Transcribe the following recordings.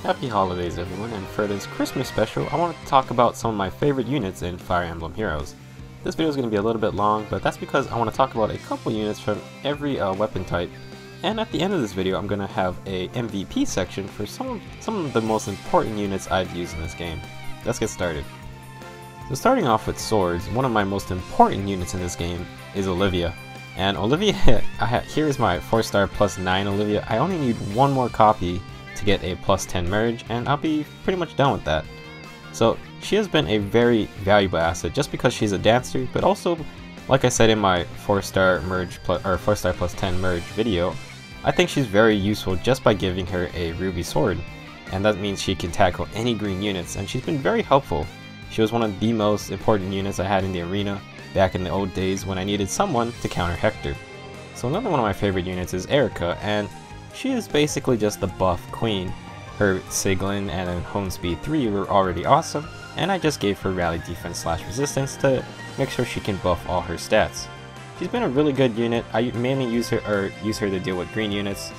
Happy holidays everyone, and for this Christmas special I want to talk about some of my favorite units in Fire Emblem Heroes. This video is going to be a little bit long, but that's because I want to talk about a couple units from every weapon type, and at the end of this video I'm going to have a MVP section for some of the most important units I've used in this game. Let's get started. So starting off with swords, one of my most important units in this game is Olivia. And Olivia, here is my 4-star plus 9 Olivia. I only need one more copy to get a plus 10 merge, and I'll be pretty much done with that. So she has been a very valuable asset just because she's a dancer, but also, like I said in my 4-star merge plus, or 4-star plus 10 merge video, I think she's very useful just by giving her a ruby sword, and that means she can tackle any green units, and she's been very helpful. She was one of the most important units I had in the arena back in the old days when I needed someone to counter Hector. So another one of my favorite units is Erica, and she is basically just the buff queen. Her Siglin and Hone Speed 3 were already awesome, and I just gave her rally defense / resistance to make sure she can buff all her stats. She's been a really good unit. I mainly use her to deal with green units.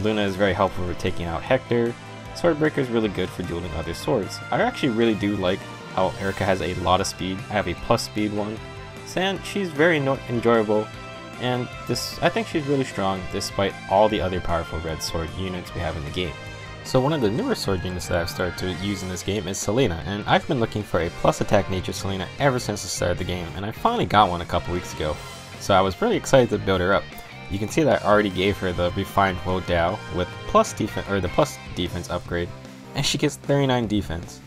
Luna is very helpful for taking out Hector. Swordbreaker is really good for dueling other swords. I actually really do like how Erica has a lot of speed. I have a plus speed one, and she's very enjoyable. And I think she's really strong despite all the other powerful red sword units we have in the game. So one of the newer sword units that I've started to use in this game is Selena, and I've been looking for a plus attack nature Selena ever since the start of the game, and I finally got one a couple weeks ago. So I was really excited to build her up. You can see that I already gave her the refined Wo Dao with plus defense, or the plus defense upgrade, and she gets 39 defense.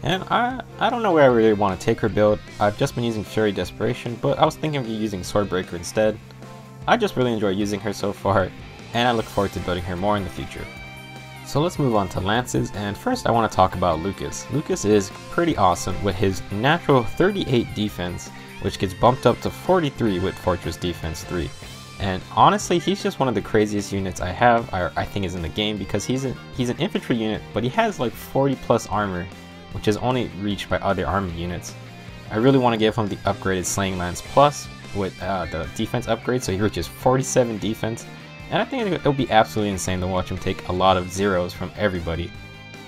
And I don't know where I really want to take her build. I've just been using Fury Desperation, but I was thinking of using Swordbreaker instead. I just really enjoy using her so far, and I look forward to building her more in the future. So let's move on to lances, and first I want to talk about Lucas. Lucas is pretty awesome with his natural 38 defense, which gets bumped up to 43 with Fortress Defense 3. And honestly, he's just one of the craziest units I have, or I think is in the game, because he's an infantry unit, but he has like 40 plus armor, which is only reached by other army units. I really want to give him the upgraded Slaying Lance Plus with the defense upgrade, so he reaches 47 defense, and I think it'll be absolutely insane to watch him take a lot of zeros from everybody.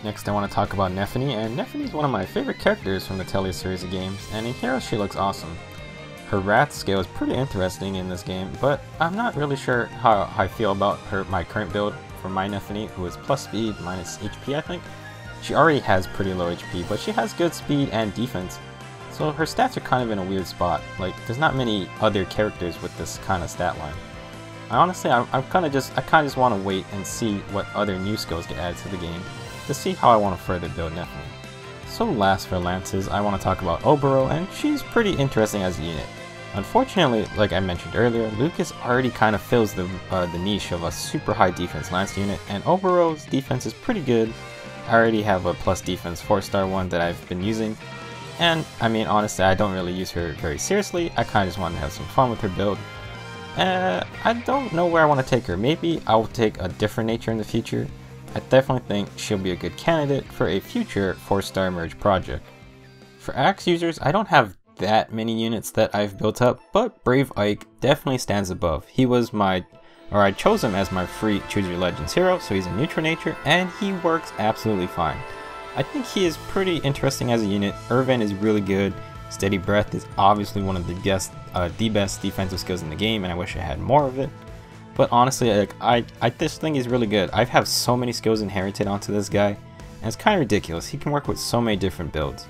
Next I want to talk about Nephany, and Nephany is one of my favorite characters from the Telia series of games, and in Heroes she looks awesome. Her Wrath scale is pretty interesting in this game, but I'm not really sure how I feel about my current build for my Nephany, who is plus speed minus HP I think. She already has pretty low HP, but she has good speed and defense. So her stats are kind of in a weird spot. Like, there's not many other characters with this kind of stat line. I kind of just want to wait and see what other new skills get added to the game to see how I want to further build Nephany. So last for lances, I want to talk about Oboro, and she's pretty interesting as a unit. Unfortunately, like I mentioned earlier, Lucas already kind of fills the niche of a super high defense lance unit, and Oboro's defense is pretty good. I already have a plus defense 4-star one that I've been using. And, I mean, honestly, I don't really use her very seriously. I kind of just want to have some fun with her build. I don't know where I want to take her. Maybe I'll take a different nature in the future. I definitely think she'll be a good candidate for a future 4-star merge project. For axe users, I don't have that many units that I've built up, but Brave Ike definitely stands above. I chose him as my free Choose Your Legends hero, so he's a neutral nature, and he works absolutely fine. I think he is pretty interesting as a unit. Irvin is really good. Steady Breath is obviously one of the best defensive skills in the game, and I wish I had more of it. But honestly, I just think he's really good. I have so many skills inherited onto this guy, and it's kind of ridiculous. He can work with so many different builds.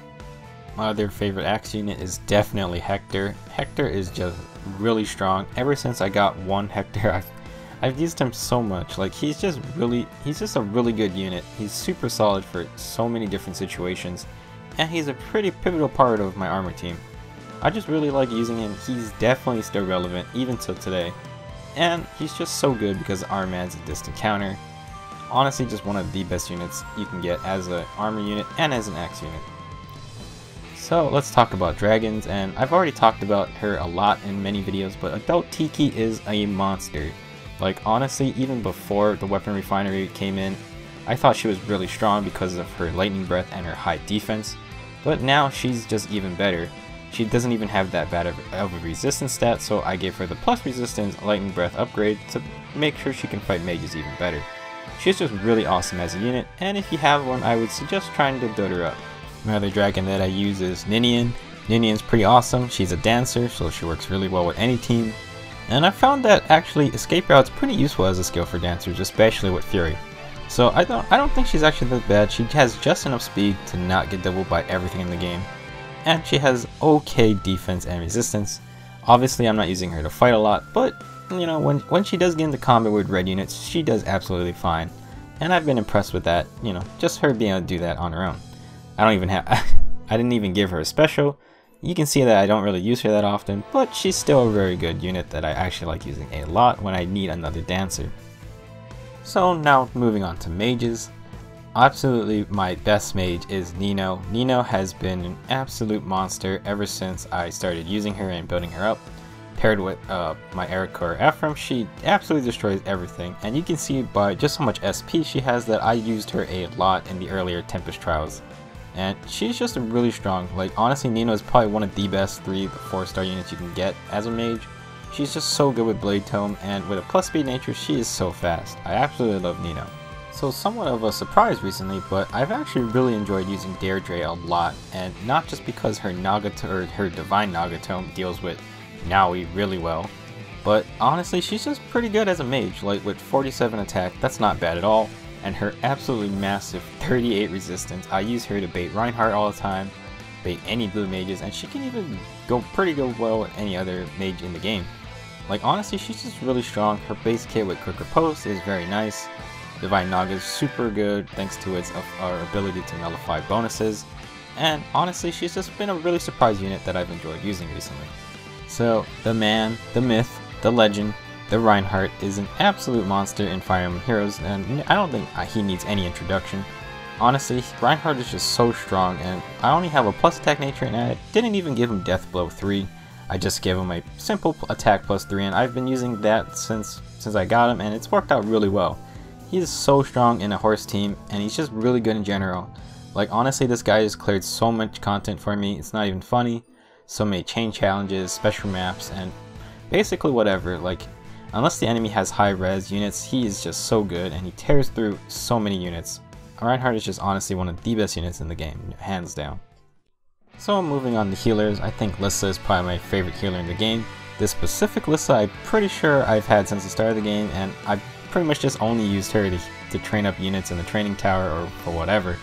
My other favorite axe unit is definitely Hector. Hector is just really strong. Ever since I got one Hector, I've used him so much. Like, he's just a really good unit. He's super solid for so many different situations, and he's a pretty pivotal part of my armor team. I just really like using him. He's definitely still relevant even till today, and he's just so good because Armor Man's a distant counter. Honestly, just one of the best units you can get as an armor unit and as an axe unit. So let's talk about dragons, and I've already talked about her a lot in many videos, but Adult Tiki is a monster. Like, honestly, even before the weapon refinery came in, I thought she was really strong because of her lightning breath and her high defense, but now she's just even better. She doesn't even have that bad of a resistance stat, so I gave her the plus resistance lightning breath upgrade to make sure she can fight mages even better. She's just really awesome as a unit, and if you have one, I would suggest trying to build her up. My other dragon that I use is Ninian. Ninian's pretty awesome. She's a dancer, so she works really well with any team. And I found that actually escape route's pretty useful as a skill for dancers, especially with Fury. So I don't think she's actually that bad. She has just enough speed to not get doubled by everything in the game. And she has okay defense and resistance. Obviously I'm not using her to fight a lot, but you know, when she does get into combat with red units, she does absolutely fine. And I've been impressed with that, you know, just her being able to do that on her own. I didn't even give her a special. You can see that I don't really use her that often, but she's still a very good unit that I actually like using a lot when I need another dancer. So now moving on to mages. Absolutely my best mage is Nino. Nino has been an absolute monster ever since I started using her and building her up. Paired with my Eric or Ephraim, she absolutely destroys everything, and you can see by just how much SP she has that I used her a lot in the earlier Tempest trials. And she's just really strong. Like honestly, Nino is probably one of the best 3 to 4 star units you can get as a mage. She's just so good with Blade Tome, and with a plus speed nature, she is so fast. I absolutely love Nino. So somewhat of a surprise recently, but I've actually really enjoyed using Deirdre a lot, and not just because her her Divine Nagatome deals with Naui really well, but honestly she's just pretty good as a mage. Like with 47 attack, that's not bad at all, and her absolutely massive 38 resistance. I use her to bait Reinhardt all the time, bait any blue mages, and she can even go pretty well with any other mage in the game. Like honestly, she's just really strong. Her base kit with Quick Riposte is very nice. Divine Naga is super good thanks to its ability to nullify bonuses, and honestly she's just been a really surprise unit that I've enjoyed using recently. So the man, the myth, the legend, the Reinhardt is an absolute monster in Fire Emblem Heroes, and I don't think he needs any introduction. Honestly, Reinhardt is just so strong, and I only have a plus attack nature, and I didn't even give him Death Blow 3. I just gave him a simple attack plus 3, and I've been using that since I got him, and it's worked out really well. He is so strong in a horse team, and he's just really good in general. Like honestly, this guy has cleared so much content for me, it's not even funny. So many chain challenges, special maps, and basically whatever. Like unless the enemy has high res units, he is just so good, and he tears through so many units. Reinhardt is just honestly one of the best units in the game, hands down. So moving on to healers, I think Lissa is probably my favorite healer in the game. This specific Lissa I'm pretty sure I've had since the start of the game, and I've pretty much just only used her to train up units in the training tower or for whatever.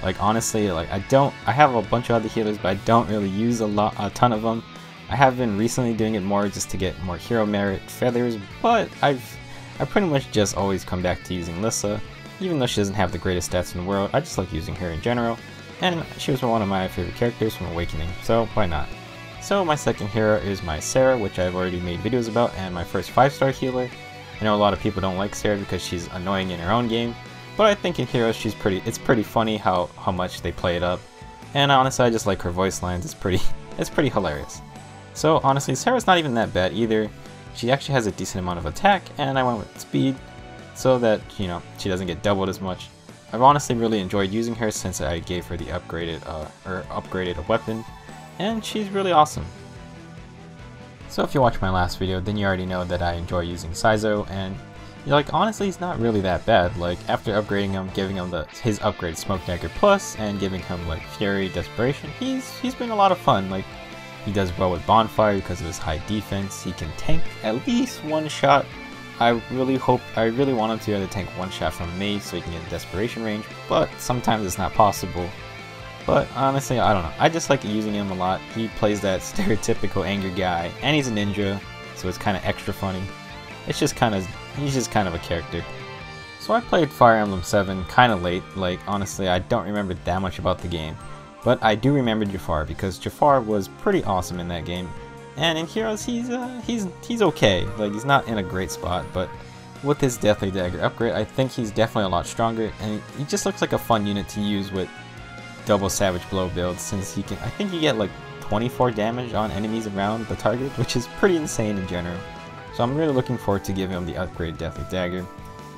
Like honestly, like I have a bunch of other healers, but I don't really use a ton of them. I have been recently doing it more just to get more hero merit feathers, but I pretty much just always come back to using Lissa, even though she doesn't have the greatest stats in the world. I just like using her in general, and she was one of my favorite characters from Awakening, so why not? So my second hero is my Sarah, which I've already made videos about, and my first 5-star healer. I know a lot of people don't like Sarah because she's annoying in her own game, but I think in Heroes it's pretty funny how much they play it up. And honestly, I just like her voice lines. It's pretty hilarious. So honestly, Sarah's not even that bad either. She actually has a decent amount of attack, and I went with speed so that, you know, she doesn't get doubled as much. I've honestly really enjoyed using her since I gave her the upgraded a weapon, and she's really awesome. So if you watched my last video, then you already know that I enjoy using Saizo, and you're like, honestly, he's not really that bad. Like after upgrading him, giving him his upgrade Smoke Dagger Plus, and giving him like Fury, Desperation, he's been a lot of fun. Like he does well with Bonfire because of his high defense. He can tank at least one shot. I really want him to be able to tank one shot from Mage so he can get Desperation range, but sometimes it's not possible. But honestly, I don't know. I just like using him a lot. He plays that stereotypical angry guy, and he's a ninja, so it's kind of extra funny. He's just kind of a character. So I played Fire Emblem 7 kind of late. Like honestly, I don't remember that much about the game, but I do remember Jafar because Jafar was pretty awesome in that game. And in Heroes, he's okay. Like he's not in a great spot, but with his Deathly Dagger upgrade, I think he's definitely a lot stronger, and he just looks like a fun unit to use with double Savage Blow build, since he can, I think you get like 24 damage on enemies around the target, which is pretty insane in general. So I'm really looking forward to giving him the upgraded Deathly Dagger.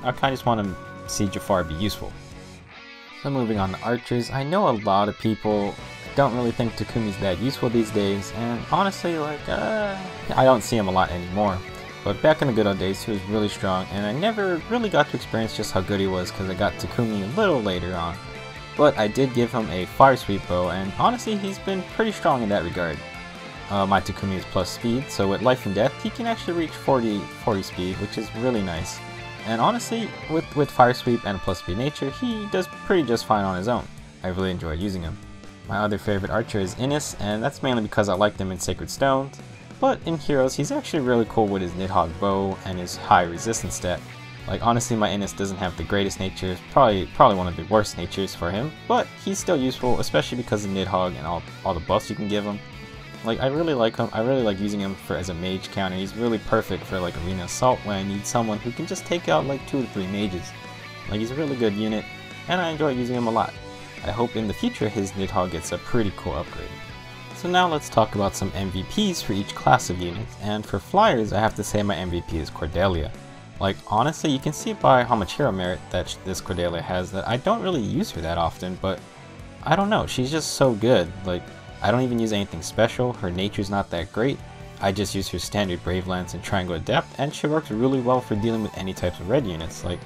I kind of just want to see Jafar be useful. So moving on to archers, I know a lot of people don't really think Takumi's that useful these days, and honestly, like, I don't see him a lot anymore. But back in the good old days, he was really strong, and I never really got to experience just how good he was because I got Takumi a little later on. But I did give him a Fire Sweep bow, and honestly he's been pretty strong in that regard. My Takumi is plus speed, so with life and death he can actually reach 40 speed, which is really nice. And honestly, with Fire Sweep and plus speed nature, he does pretty just fine on his own. I really enjoy using him. My other favorite archer is Innis, and that's mainly because I like them in Sacred Stones. But in Heroes, he's actually really cool with his Nidhogg bow and his high resistance stat. Like honestly, my Innis doesn't have the greatest nature, probably one of the worst natures for him, but he's still useful, especially because of Nidhogg and all the buffs you can give him. Like I really like him. I really like using him as a mage counter. He's really perfect for like arena assault when I need someone who can just take out like 2 to 3 mages. Like he's a really good unit, and I enjoy using him a lot. I hope in the future his Nidhogg gets a pretty cool upgrade. So now let's talk about some MVPs for each class of units, and for flyers I have to say my MVP is Cordelia. Like honestly, you can see by how much hero merit that this Cordelia has that I don't really use her that often, but I don't know, she's just so good. Like I don't even use anything special, her nature's not that great. I just use her standard Brave Lance and Triangle Adept, and she works really well for dealing with any types of red units. Like,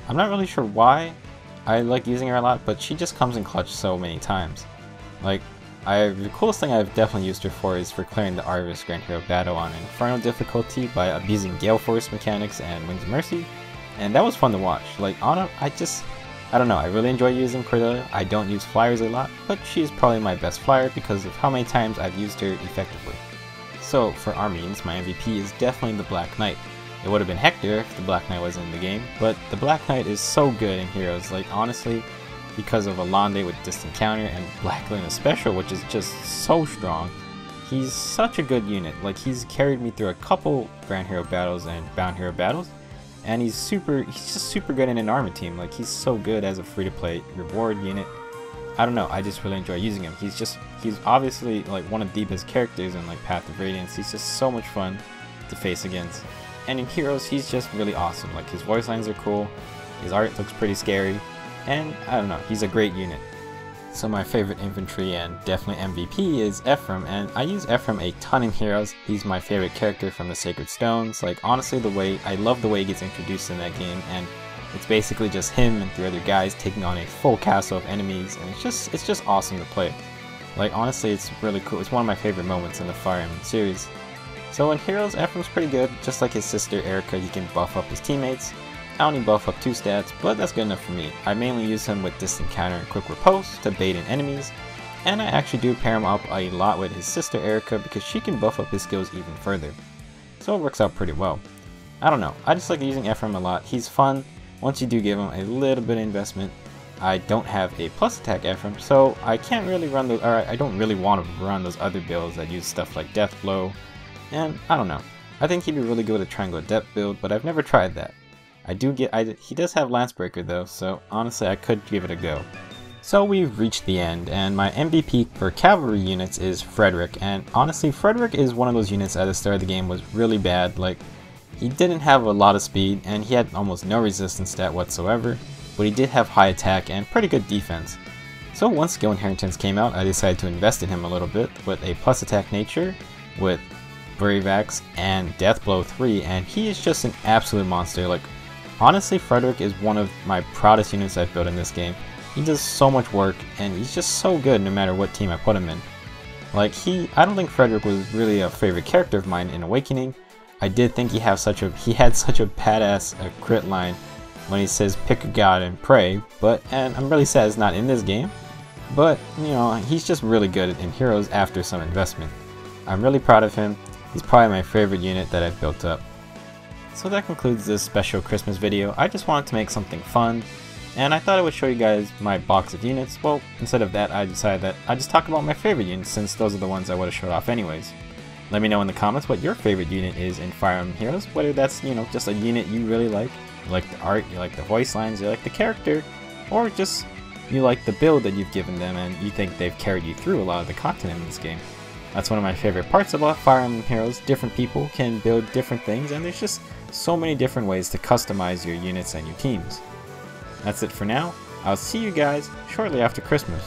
I'm not really sure why I like using her a lot, but she just comes in clutch so many times. Like, the coolest thing I've definitely used her for is for clearing the Arvis Grand Hero battle on Inferno difficulty by abusing Gale Force mechanics and Wings of Mercy, and that was fun to watch. Like, I don't know, I really enjoy using Cordelia. I don't use flyers a lot, but she's probably my best flyer because of how many times I've used her effectively. So for armies, my MVP is definitely the Black Knight. It would have been Hector if the Black Knight wasn't in the game, but the Black Knight is so good in Heroes. Like honestly, because of Alande with Distant Counter and Black Luna Special, which is just so strong, he's such a good unit. Like he's carried me through a couple Grand Hero battles and Bound Hero battles. And he's just super good in an armor team. Like he's so good as a free-to-play reward unit. I don't know, I just really enjoy using him. He's obviously like one of the best characters in like Path of Radiance. He's just so much fun to face against. And in Heroes, he's just really awesome. Like his voice lines are cool, his art looks pretty scary, and I don't know, he's a great unit. So my favorite infantry and definitely MVP is Ephraim, and I use Ephraim a ton in Heroes. He's my favorite character from the Sacred Stones. Like honestly, I love the way he gets introduced in that game, and it's basically just him and 3 other guys taking on a full castle of enemies, and it's just awesome to play. Like honestly, it's really cool. It's one of my favorite moments in the Fire Emblem series. So in Heroes, Ephraim's pretty good. Just like his sister Erica, he can buff up his teammates. I only buff up 2 stats, but that's good enough for me. I mainly use him with Distant Counter and Quick Riposte to bait in enemies, and I actually do pair him up a lot with his sister Erica because she can buff up his skills even further. So it works out pretty well. I don't know, I just like using Ephraim a lot. He's fun once you do give him a little bit of investment. I don't have a plus attack Ephraim, so I can't really run those, or I don't really want to run those other builds that use stuff like Death Blow, and I don't know. I think he'd be really good with a Triangle Adept build, but I've never tried that. He does have Lancebreaker though, so honestly I could give it a go. So we've reached the end, and my MVP for cavalry units is Frederick, and honestly Frederick is one of those units at the start of the game was really bad. Like he didn't have a lot of speed, and he had almost no resistance stat whatsoever, but he did have high attack and pretty good defense. So once Skill Inheritance came out, I decided to invest in him a little bit with a plus attack nature, with Brave Axe and Death Blow 3, and he is just an absolute monster. Like honestly, Frederick is one of my proudest units I've built in this game. He does so much work, and he's just so good no matter what team I put him in. Like I don't think Frederick was really a favorite character of mine in Awakening. I did think he had such a badass crit line when he says pick a god and pray, and I'm really sad it's not in this game. But you know, he's just really good in Heroes after some investment. I'm really proud of him. He's probably my favorite unit that I've built up. So that concludes this special Christmas video. I just wanted to make something fun, and I thought I would show you guys my box of units. Well, instead of that, I decided that I'd just talk about my favorite units, since those are the ones I would have showed off anyways. Let me know in the comments what your favorite unit is in Fire Emblem Heroes, whether that's, you know, just a unit you really like. You like the art, you like the voice lines, you like the character, or just you like the build that you've given them and you think they've carried you through a lot of the content in this game. That's one of my favorite parts about Fire Emblem Heroes. Different people can build different things, and there's just so many different ways to customize your units and your teams. That's it for now. I'll see you guys shortly after Christmas.